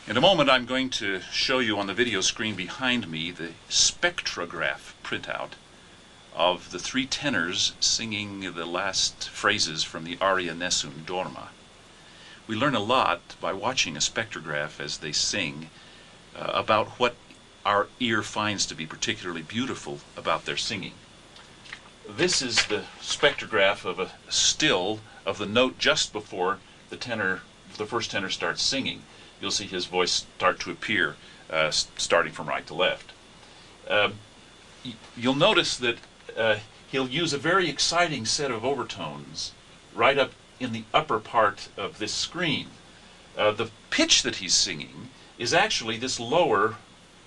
In a moment I'm going to show you on the video screen behind me the spectrograph printout of the three tenors singing the last phrases from the aria Nessun Dorma. We learn a lot by watching a spectrograph as they sing about what our ear finds to be particularly beautiful about their singing. This is the spectrograph of a still of the note just before the first tenor starts singing. You'll see his voice start to appear starting from right to left. You'll notice that he'll use a very exciting set of overtones right up in the upper part of this screen. The pitch that he's singing is actually this lower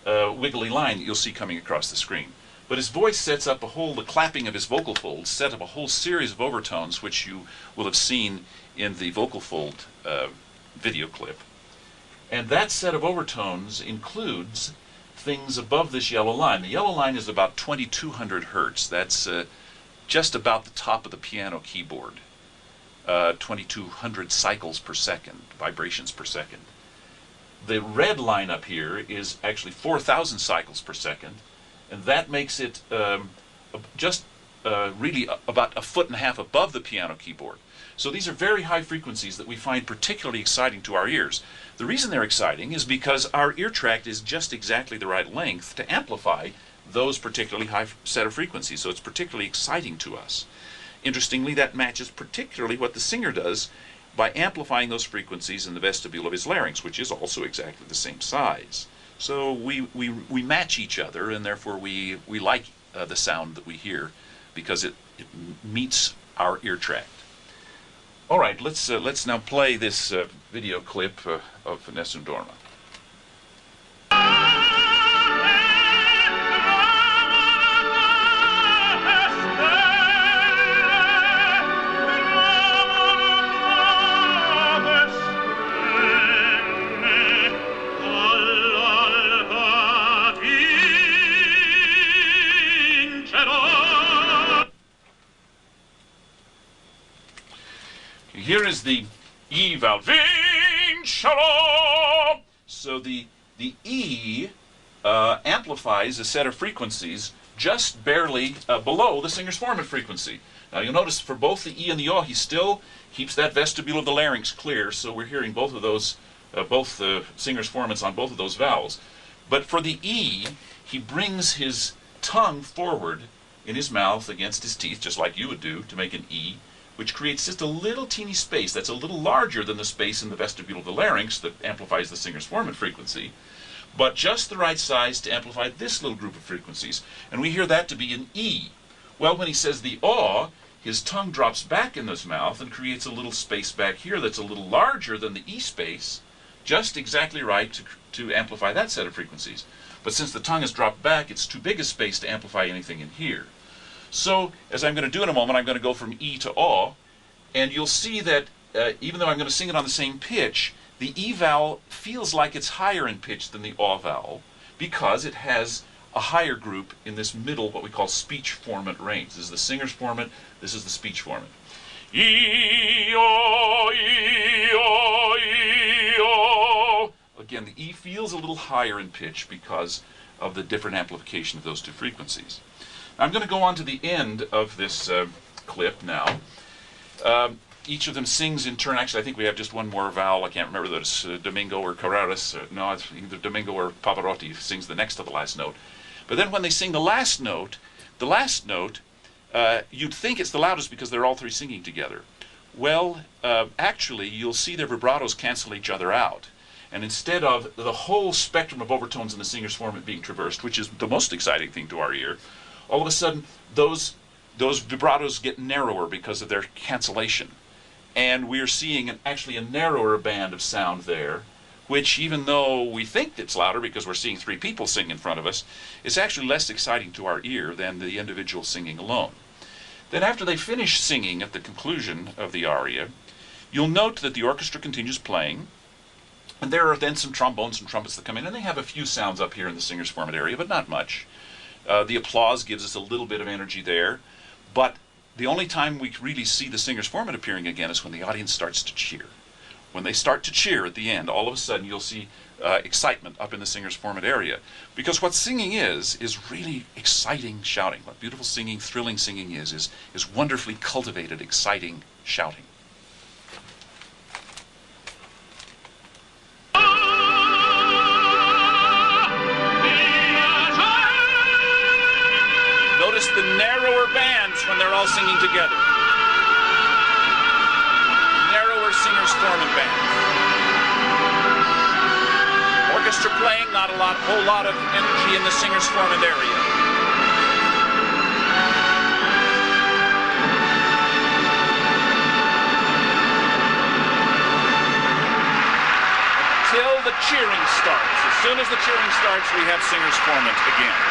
wiggly line that you'll see coming across the screen. But his voice sets up the clapping of his vocal folds set up a whole series of overtones which you will have seen in the vocal fold video clip. And that set of overtones includes things above this yellow line. The yellow line is about 2200 hertz. That's just about the top of the piano keyboard. 2200 cycles per second, vibrations per second. The red line up here is actually 4000 cycles per second, and that makes it really about a foot and a half above the piano keyboard. So these are very high frequencies that we find particularly exciting to our ears. The reason they're exciting is because our ear tract is just exactly the right length to amplify those particularly high set of frequencies, so it's particularly exciting to us. Interestingly, that matches particularly what the singer does by amplifying those frequencies in the vestibule of his larynx, which is also exactly the same size. So we match each other, and therefore we like the sound that we hear because it meets our ear tract. All right, let's now play this video clip of Nessun Dorma. Here is the E valve. So the E amplifies a set of frequencies just barely below the singer's formant frequency. Now you'll notice for both the E and the O, he still keeps that vestibule of the larynx clear, so we're hearing both of those, both the singer's formants on both of those vowels. But for the E, he brings his tongue forward in his mouth against his teeth, just like you would do to make an E, which creates just a little teeny space that's a little larger than the space in the vestibule of the larynx that amplifies the singer's formant frequency, but just the right size to amplify this little group of frequencies. And we hear that to be an E. Well, when he says the aw, his tongue drops back in his mouth and creates a little space back here that's a little larger than the E space, just exactly right to amplify that set of frequencies. But since the tongue has dropped back, it's too big a space to amplify anything in here. So, as I'm going to do in a moment, I'm going to go from E to aw, and you'll see that even though I'm going to sing it on the same pitch, the E vowel feels like it's higher in pitch than the aw vowel because it has a higher group in this middle, what we call speech formant range. This is the singer's formant, this is the speech formant. E-o, E-o, E-o. Again, the E feels a little higher in pitch because of the different amplification of those two frequencies. I'm going to go on to the end of this clip now. Each of them sings in turn. Actually, I think we have just one more vowel. I can't remember whether it's Domingo or Carreras. No, it's either Domingo or Pavarotti sings the next to the last note. But then when they sing the last note, you'd think it's the loudest because they're all three singing together. Well, actually, you'll see their vibratos cancel each other out. And instead of the whole spectrum of overtones in the singer's formant being traversed, which is the most exciting thing to our ear, all of a sudden those vibratos get narrower because of their cancellation. And we're seeing actually a narrower band of sound there, which even though we think it's louder because we're seeing three people sing in front of us, it's actually less exciting to our ear than the individual singing alone. Then after they finish singing at the conclusion of the aria, you'll note that the orchestra continues playing, and there are then some trombones and trumpets that come in, and they have a few sounds up here in the singer's formant area, but not much. The applause gives us a little bit of energy there, but the only time we really see the singer's formant appearing again is when the audience starts to cheer. when they start to cheer at the end, all of a sudden you'll see excitement up in the singer's formant area. Because what singing is really exciting shouting. What beautiful singing, thrilling singing is wonderfully cultivated, exciting shouting. Notice the narrower bands when they're all singing together. Narrower singer's formant bands. Orchestra playing, not a whole lot of energy in the singer's formant area. Until the cheering starts. As soon as the cheering starts, we have singer's formant again.